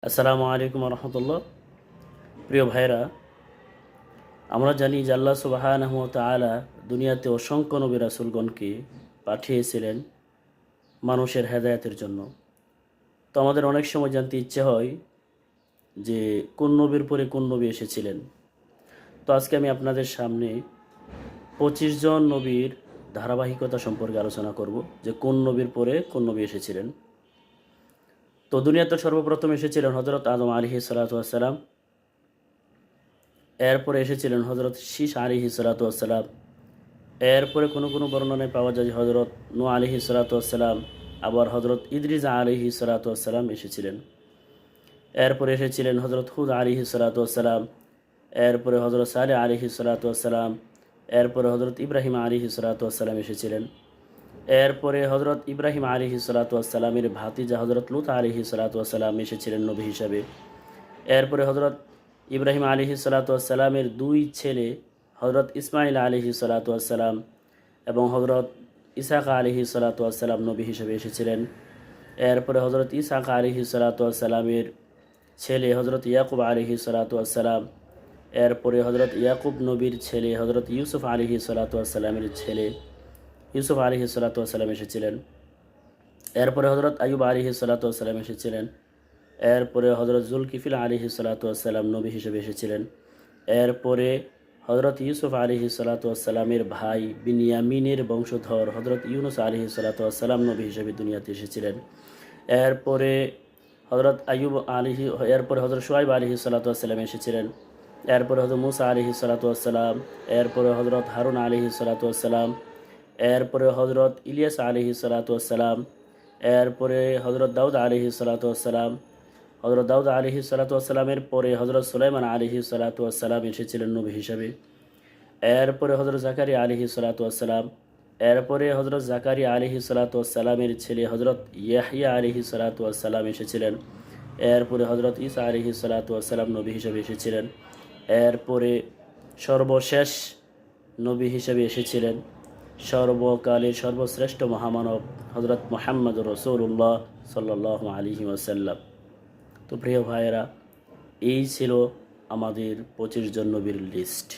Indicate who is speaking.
Speaker 1: আসসালামু আলাইকুম রহমতুল্লাহ। প্রিয় ভাইরা, আমরা জানি যে আল্লাহ সুবহানাহু ওয়া তাআলা দুনিয়াতে অসংখ্য নবী রাসূলগণকে পাঠিয়েছিলেন মানুষের হেদায়েতের জন্য। তো আমাদের অনেক সময় জানতে ইচ্ছে হয় যে কোন নবীর পরে কোন নবী এসেছিলেন। তো আজকে আমি আপনাদের সামনে 25 জন নবীর ধারাবাহিকতা সম্পর্কে আলোচনা করব, যে কোন নবীর পরে কোন নবী এসেছিলেন। তো দুনিয়াতে সর্বপ্রথম এসেছিলেন হযরত আদম আলাইহিস সালাতু ওয়াস সালাম। এরপরে এসেছিলেন হযরত শীস আলাইহিস সালাতু ওয়াস সালাম। এরপরে কোনো বর্ণনায় পাওয়া যায় যে হযরত নূহ আলাইহিস সালাতু ওয়াস সালাম, আবার হযরত ইদ্রিস আলাইহিস সালাতু ওয়াস সালাম এসেছিলেন। এরপরে এসেছিলেন হযরত হুদ আলাইহিস সালাতু ওয়াস সালাম। এরপরে হযরত সালেহ আলাইহিস সালাতু ওয়াস সালাম। এরপরে হযরত ইব্রাহিম আলাইহিস সালাতু ওয়াস সালাম এসেছিলেন। এরপরে হযরত ইব্রাহিম আলাইহিস সালাতু ওয়াস সালামের ভাতিজা হযরত লূত আলাইহিস সালাতু ওয়াস সালাম এসেছিলেন নবী হিসাবে। এরপরে হযরত ইব্রাহিম আলাইহিস সালাতু ওয়াস সালামের দুই ছেলে হযরত ইসমাঈল আলাইহিস সালাতু ওয়াস সালাম এবং হযরত ইসহাক আলাইহিস সালাতু ওয়াস সালাম নবী হিসেবে এসেছিলেন। এরপরে হযরত ইসহাক আলাইহিস সালাতু ওয়াস সালামের ছেলে হযরত ইয়াকুব আলাইহিস সালাতু ওয়াস সালাম। এরপরে হযরত ইয়াকুব নবীর ছেলে হযরত ইউসুফ আলাইহিস সালাতু ওয়াস সালামের ছেলে ইউসুফ আলাইহিস সালাতু ওয়াস সালাম এসেছিলেন। এরপরে হযরত আইয়ুব আলাইহিস সালাতু ওয়াস সালাম এসেছিলেন। এরপরে হযরত জুলকিফিল আলাইহিস সালাতু ওয়াস সালাম নবী হিসেবে এসেছিলেন। এরপরে হযরত ইউসুফ আলাইহিস সালাতু ওয়াস সালামের ভাই বিনিয়ামিনের বংশধর হযরত ইউনুস আলাইহিস সালাতু ওয়াস সালাম নবী হিসেবে দুনিয়াতে এসেছিলেন। এরপরে হযরত আইয়ুব আলাইহি এরপরে হযরত শুআয়ব আলাইহিস সালাতু ওয়াস সালাম এসেছিলেন। এরপরে হযরত মূসা আলাইহিস সালাতু ওয়াস সালাম। এরপরে হযরত হারুন আলাইহিস সালাতু ওয়াস সালাম। এরপরে হযরত ইলিয়াস আলাইহিস সালাতু ওয়াস সালাম। এরপরে হযরত দাউদ আলাইহিস সালাতু ওয়াস সালাম। হযরত দাউদ আলাইহিস সালাতু ওয়াস সালামের পরে হযরত সুলাইমান আলাইহিস সালাতু ওয়াস সালাম এসেছিলেন নবী হিসাবে। এরপরে হযরত জাকারিয়া আলাইহিস সালাতু ওয়াস সালাম। এরপরে হযরত জাকারিয়া আলাইহিস সালাতু ওয়াস সালামের ছেলে হযরত ইয়াহইয়া আলাইহিস সালাতু ওয়াস সালাম এসেছিলেন। এরপরে হযরত ঈসা আলাইহিস সালাতু ওয়াস সালাম নবী হিসাবে এসেছিলেন। এরপরে সর্বশেষ নবী হিসাবে এসেছিলেন সর্বকালের সর্বশ্রেষ্ঠ মহামানব হযরত মুহাম্মদুর রাসূলুল্লাহ সাল্লাল্লাহু আলাইহি ওয়াসাল্লাম। তো প্রিয় ভাইয়েরা, এই ছিল আমাদের 25 জন নবীর লিস্ট।